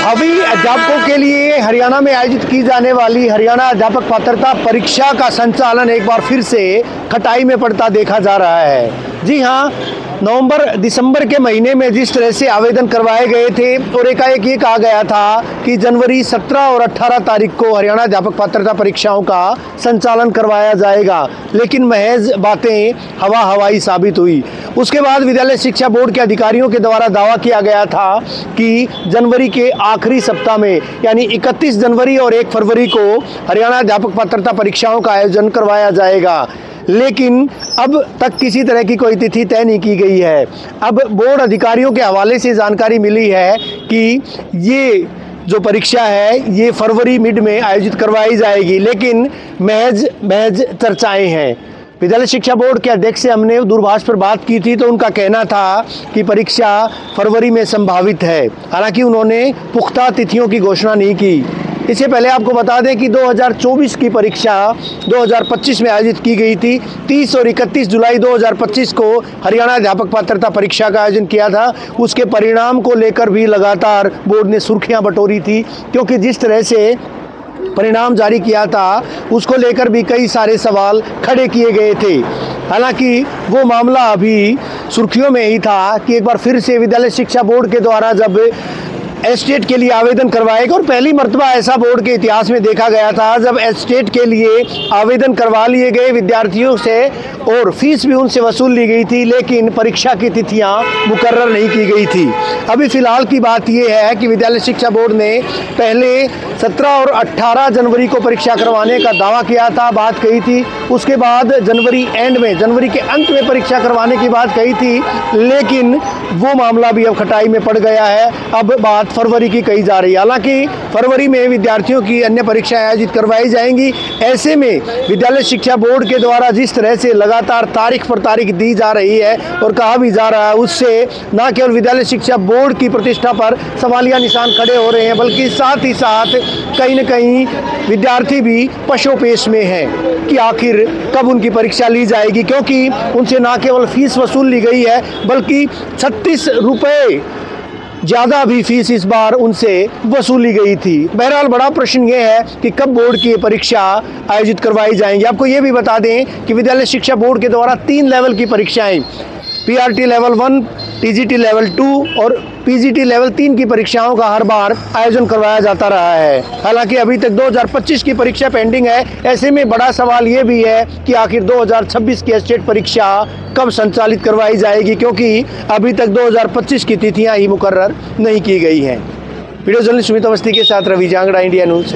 अभी अध्यापकों के लिए हरियाणा में आयोजित की जाने वाली हरियाणा अध्यापक पात्रता परीक्षा का संचालन एक बार फिर से खटाई में पड़ता देखा जा रहा है। जी हाँ, नवंबर दिसंबर के महीने में जिस तरह से आवेदन करवाए गए थे और एकाएक ये कहा गया था कि जनवरी 17 और 18 तारीख को हरियाणा अध्यापक पात्रता परीक्षाओं का संचालन करवाया जाएगा, लेकिन महज बातें हवाई साबित हुई। उसके बाद विद्यालय शिक्षा बोर्ड के अधिकारियों के द्वारा दावा किया गया था कि जनवरी के आखिरी सप्ताह में यानी 31 जनवरी और 1 फरवरी को हरियाणा अध्यापक पात्रता परीक्षाओं का आयोजन करवाया जाएगा, लेकिन अब तक किसी तरह की कोई तिथि तय नहीं की गई है। अब बोर्ड अधिकारियों के हवाले से जानकारी मिली है कि ये जो परीक्षा है ये फरवरी मिड में आयोजित करवाई जाएगी, लेकिन महज चर्चाएं हैं। विद्यालय शिक्षा बोर्ड के अध्यक्ष से हमने दूरभाष पर बात की थी तो उनका कहना था कि परीक्षा फरवरी में संभावित है, हालांकि उन्होंने पुख्ता तिथियों की घोषणा नहीं की। इससे पहले आपको बता दें कि 2024 की परीक्षा 2025 में आयोजित की गई थी। 30 और 31 जुलाई 2025 को हरियाणा अध्यापक पात्रता परीक्षा का आयोजन किया था। उसके परिणाम को लेकर भी लगातार बोर्ड ने सुर्खियां बटोरी थी, क्योंकि जिस तरह से परिणाम जारी किया था उसको लेकर भी कई सारे सवाल खड़े किए गए थे। हालांकि वो मामला अभी सुर्खियों में ही था कि एक बार फिर से विद्यालय शिक्षा बोर्ड के द्वारा जब एस्टेट के लिए आवेदन करवाएगा, और पहली मर्तबा ऐसा बोर्ड के इतिहास में देखा गया था जब एस्टेट के लिए आवेदन करवा लिए गए विद्यार्थियों से और फीस भी उनसे वसूल ली गई थी, लेकिन परीक्षा की तिथियां मुकर्रर नहीं की गई थी। अभी फिलहाल की बात यह है कि विद्यालय शिक्षा बोर्ड ने पहले 17 और 18 जनवरी को परीक्षा करवाने का दावा किया था, बात कही थी। उसके बाद जनवरी के अंत में परीक्षा करवाने की बात कही थी, लेकिन वो मामला भी अब खटाई में पड़ गया है। अब बात फरवरी की कही जा रही है। हालांकि फरवरी में विद्यार्थियों की अन्य परीक्षाएं आयोजित करवाई जाएंगी। ऐसे में विद्यालय शिक्षा बोर्ड के द्वारा जिस तरह से लगातार तारीख पर तारीख दी जा रही है और कहा भी जा रहा है, उससे न केवल विद्यालय शिक्षा बोर्ड की प्रतिष्ठा पर सवालिया निशान खड़े हो रहे हैं, बल्कि साथ ही साथ कहीं न कहीं विद्यार्थी भी पशोपेश में हैं कि आखिर कब उनकी परीक्षा ली जाएगी, क्योंकि उनसे न केवल फीस वसूल ली गई है बल्कि 36 रुपये ज़्यादा भी फीस इस बार उनसे वसूली गई थी। बहरहाल बड़ा प्रश्न ये है कि कब बोर्ड की परीक्षा आयोजित करवाई जाएंगी। आपको ये भी बता दें कि विद्यालय शिक्षा बोर्ड के द्वारा 3 लेवल की परीक्षाएं, पीआरटी लेवल 1, टीजीटी लेवल 2 और पीजीटी लेवल 3 की परीक्षाओं का हर बार आयोजन करवाया जाता रहा है। हालांकि अभी तक 2025 की परीक्षा पेंडिंग है। ऐसे में बड़ा सवाल ये भी है कि आखिर 2026 की एस्टेट परीक्षा कब संचालित करवाई जाएगी, क्योंकि अभी तक 2025 की तिथियां ही मुकर्रर नहीं की गई हैं। वीडियो जर्नलिस्ट सुमित अवस्थी के साथ रवि जांगड़ा, इंडिया न्यूज़।